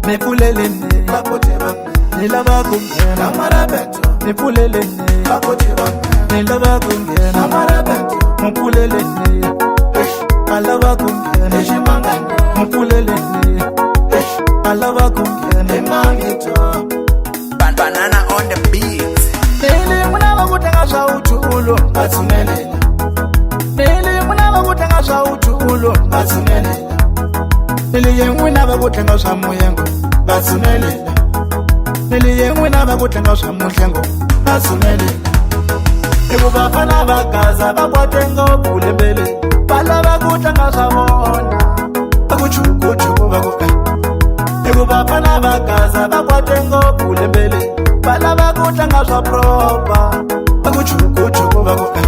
Nipulelene nilava kungena Nipulelene nilava kungena Nipulelene alava kungena Nipulelene alava kungena Banana on the beat. Nili munava kutenga swa utulo Ngatsumelela Nili munava kutenga swa utulo Ngatsumelela Nili yengwe nava kutenga swa muyengo Ngatsumelela Nili yengwe nava kutenga swa muhlengo Ngatsumelela Iku bafana bakaza bakwatenga obulembele Balava kutenga swa bona Bakuchukuchuku bakuka Iku bafana bakaza bakwatenga obulembele Balava kutenga swa propa Bakuchukuchuku bakuka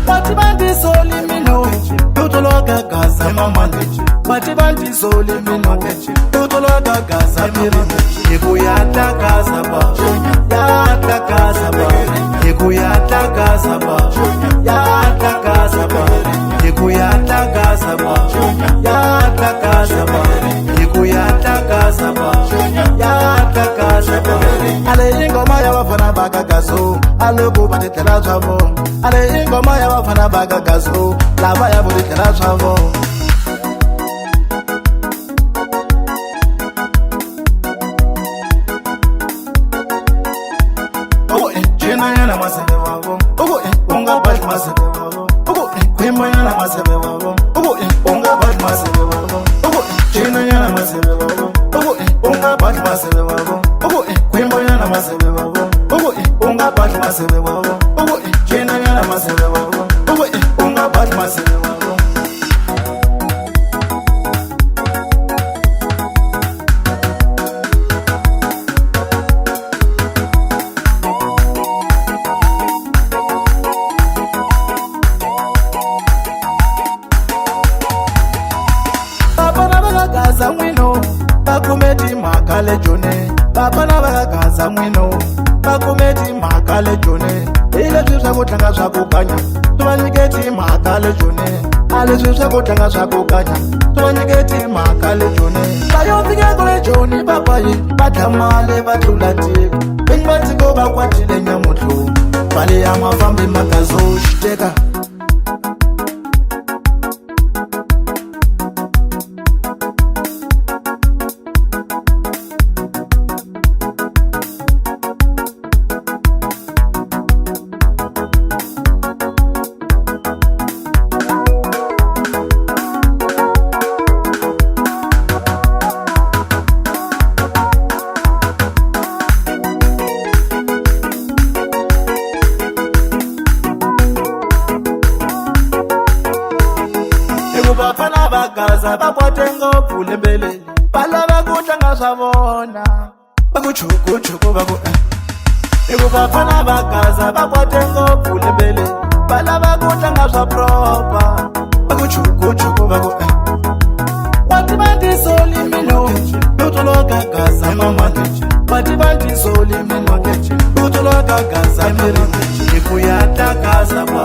Bati bandi soli mino Tutoloka gaza mamande Bati bandi soli mino Tutoloka gaza miri Iku yata gaza ba Yata gaza ba Iku yata gaza ba Yata gaza ba Iku yata gaza ba Yata gaza ba Iku yata gaza ba Yata gaza ba Ale ingoma ya wafana bakagazo Ale buba tetela chavo Ale ingoma ya wafana bakagazo Lava ya buba tetela chavo Jena yana masebe wabo Unga bash masebe wabo Kwimba yana masebe wabo Unga bash masebe wabo Jena yana masebe wabo Unga bash masebe wabo Kwimba yana masebe wabo Unga bash masebe wabo Jena yana masebe wabo Unga bash masebe wabo Gaza mwino bakumeti makale jone Bapana baka gaza mwino bakumeti makale jone Ile zwisha kutanga swa kukanya Tubanyiketi makale jone Ale zwisha kutanga swa kukanya Tubanyiketi makale jone Bayofika kule jone papayi Batamale batulatiko Bingbatiko bakwatile nyamutlu Bali ya mafambi makazo shiteka Bafana bakaza bakwatenga obulembele Balava kutenga swa bona Bakuchukuchuku baku Iku bafana bakaza bakwatenga obulembele Balava kutenga swa propa Bakuchukuchuku baku Bati bandi soli mino Tutoloka gaza mamande Bati bandi soli mino Tutoloka gaza miri Iku yata gaza ba